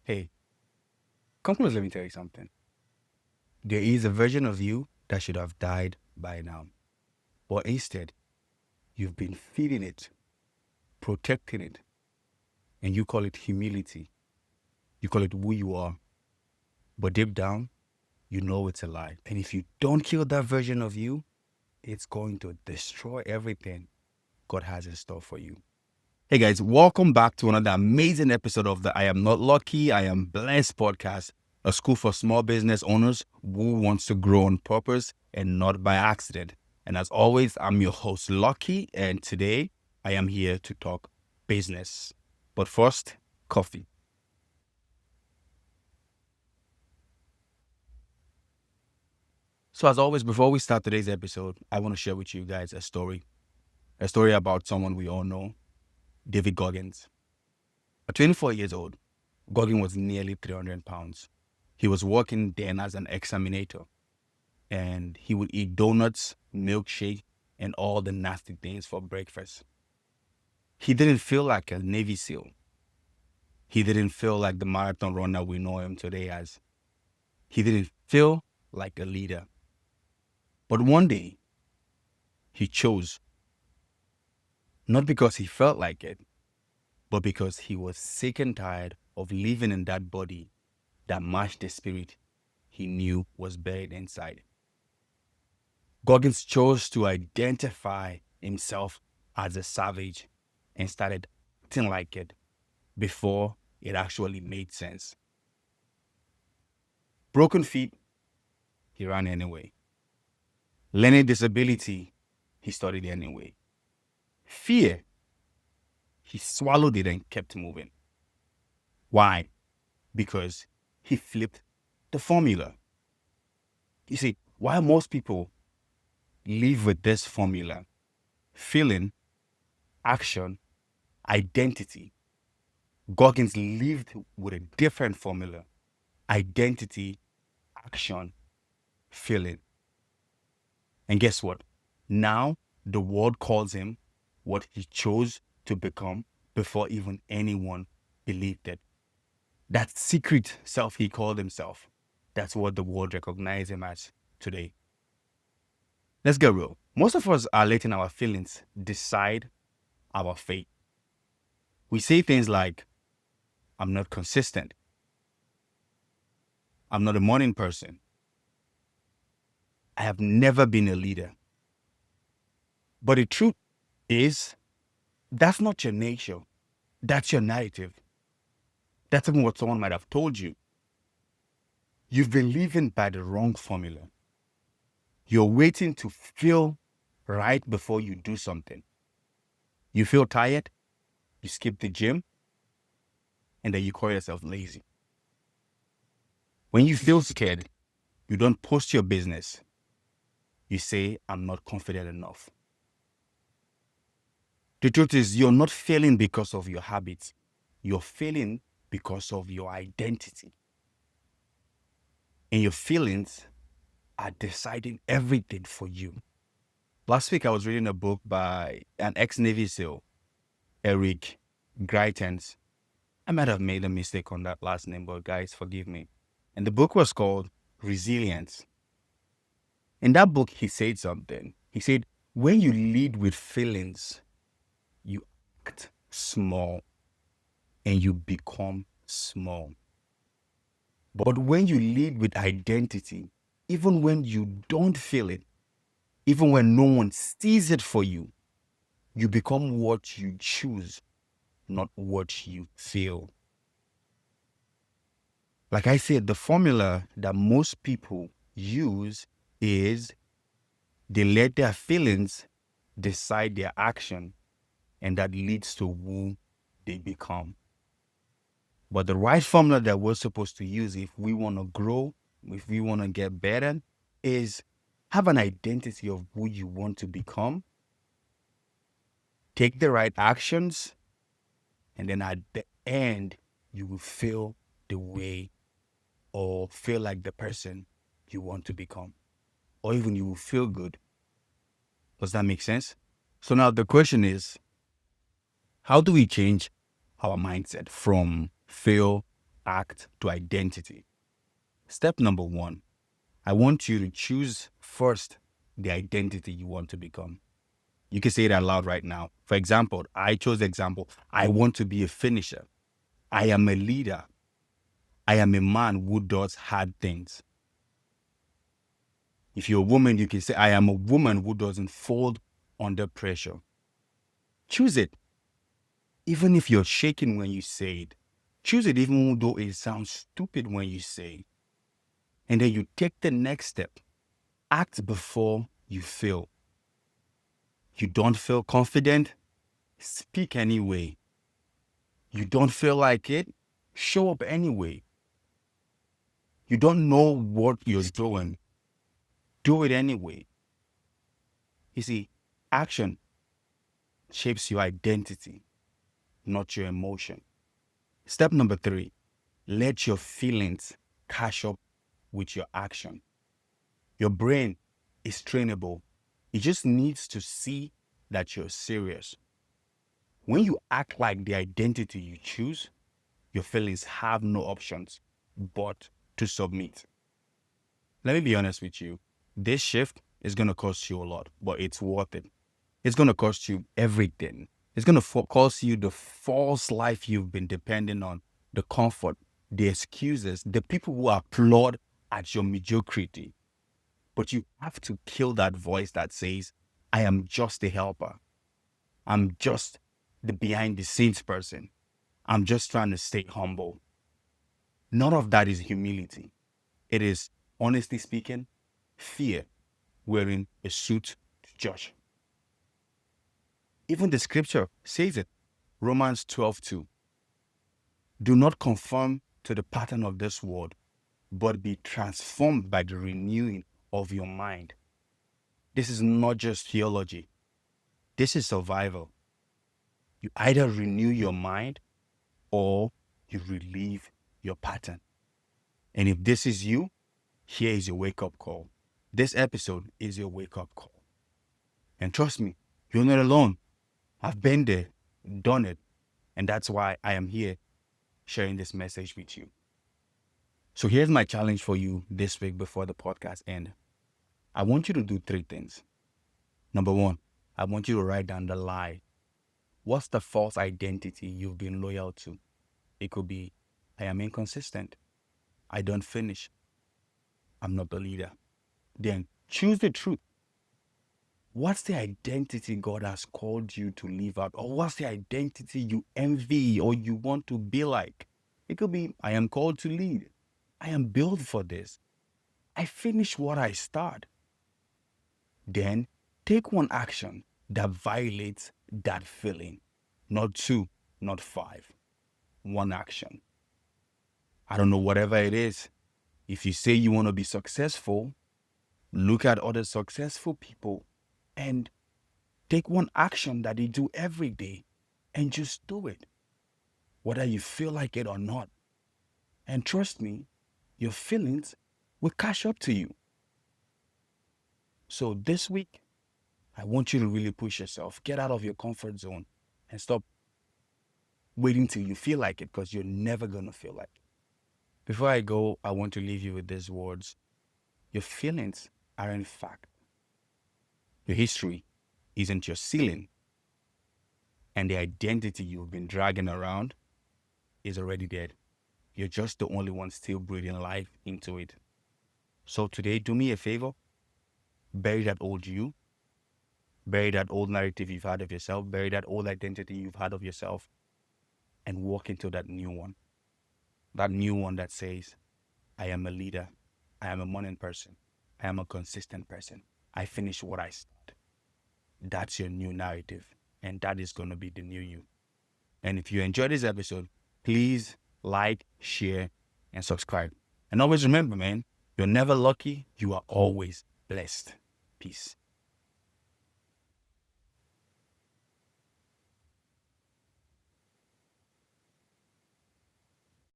Hey, come close, let me tell you something. There is a version of you that should have died by now. But instead, you've been feeding it, protecting it, and you call it humility. You call it who you are. But deep down, you know it's a lie. And if you don't kill that version of you, it's going to destroy everything God has in store for you. Hey guys, welcome back to another amazing episode of the I Am Not Lucky, I Am Blessed podcast, a school for small business owners who wants to grow on purpose and not by accident. And as always, I'm your host, Lucky, and today I am here to talk business. But first, coffee. So as always, before we start today's episode, I want to share with you guys a story about someone we all know, David Goggins. At 24 years old, Goggins was nearly 300 pounds. He was working then as an examinator, and he would eat donuts, milkshake, and all the nasty things for breakfast. He didn't feel like a Navy SEAL. He didn't feel like the marathon runner we know him today as. He didn't feel like a leader. But one day, he chose, not because he felt like it, but because he was sick and tired of living in that body that matched the spirit he knew was buried inside. Goggins chose to identify himself as a savage and started acting like it before it actually made sense. Broken feet, he ran anyway. Learning disability, he studied anyway. Fear, he swallowed it and kept moving. Why? Because he flipped the formula. You see, while most people live with this formula, feeling, action, identity, Goggins lived with a different formula: identity, action, feeling. And guess what? Now the world calls him what he chose to become before even anyone believed it. That secret self he called himself, that's what the world recognizes him as today. Let's get real. Most of us are letting our feelings decide our fate. We say things like, I'm not consistent. I'm not a morning person. I have never been a leader. But the truth is, that's not your nature. That's your narrative. That's even what someone might have told you. You've been living by the wrong formula. You're waiting to feel right before you do something. You feel tired, you skip the gym, and then you call yourself lazy. When you feel scared, you don't post your business. You say, I'm not confident enough. The truth is, you're not failing because of your habits. You're failing because of your identity. And your feelings are deciding everything for you. Last week, I was reading a book by an ex-Navy SEAL, Eric Greitens. I might have made a mistake on that last name, but guys, forgive me. And the book was called Resilience. In that book, he said something. He said, when you lead with feelings, you act small and you become small. But when you lead with identity, even when you don't feel it, even when no one sees it for you, you become what you choose, not what you feel. Like I said, the formula that most people use is they let their feelings decide their action, and that leads to who they become. But the right formula that we're supposed to use if we want to grow, if we want to get better, is have an identity of who you want to become, take the right actions, and then at the end, you will feel the way or feel like the person you want to become. Or even you will feel good. Does that make sense? So now the question is, how do we change our mindset from fail act to identity. Step number one, I want you to choose first the identity you want to become. You can say it out loud right now. For example, I chose the example, I want to be a finisher. I am a leader. I am a man who does hard things. If you're a woman, you can say, I am a woman who doesn't fold under pressure. Choose it. Even if you're shaking when you say it. Choose it even though it sounds stupid when you say it. And then you take the next step. Act before you feel. You don't feel confident? Speak anyway. You don't feel like it? Show up anyway. You don't know what you're doing? Do it anyway. You see, action shapes your identity, not your emotion. Step number 3, let your feelings catch up with your action. Your brain is trainable. It just needs to see that you're serious. When you act like the identity you choose, your feelings have no options but to submit. Let me be honest with you. This shift is going to cost you a lot, but it's worth it. It's going to cost you everything. It's going to cost you the false life you've been depending on, the comfort, the excuses, the people who applaud at your mediocrity. But you have to kill that voice that says, I am just a helper. I'm just the behind the scenes person. I'm just trying to stay humble. None of that is humility. It is, honestly speaking, fear wearing a suit to judge. Even the scripture says it. Romans 12:2. Do not conform to the pattern of this world, but be transformed by the renewing of your mind. This is not just theology. This is survival. You either renew your mind or you relieve your pattern. And if this is you, here is your wake-up call. This episode is your wake-up call. And trust me, you're not alone. I've been there, done it. And that's why I am here sharing this message with you. So here's my challenge for you this week before the podcast ends. I want you to do 3 things. Number 1, I want you to write down the lie. What's the false identity you've been loyal to? It could be, I am inconsistent. I don't finish. I'm not the leader. Then choose the truth. What's the identity God has called you to live out? Or what's the identity you envy or you want to be like? It could be, I am called to lead. I am built for this. I finish what I start. Then take one action that violates that feeling. Not 2, not 5. One action. I don't know, whatever it is. If you say you want to be successful, look at other successful people and take one action that they do every day and just do it, whether you feel like it or not. And trust me, your feelings will catch up to you. So this week, I want you to really push yourself. Get out of your comfort zone and stop waiting till you feel like it, because you're never going to feel like it. Before I go, I want to leave you with these words. Your feelings are in fact. Your history isn't your ceiling. And the identity you've been dragging around is already dead. You're just the only one still breathing life into it. So today, do me a favor. Bury that old you. Bury that old narrative you've had of yourself. Bury that old identity you've had of yourself. And walk into that new one. That new one that says, I am a leader. I am a morning person. I am a consistent person. I finish what I start. That's your new narrative. And that is going to be the new you. And if you enjoyed this episode, please like, share, and subscribe. And always remember, man, you're never lucky. You are always blessed. Peace.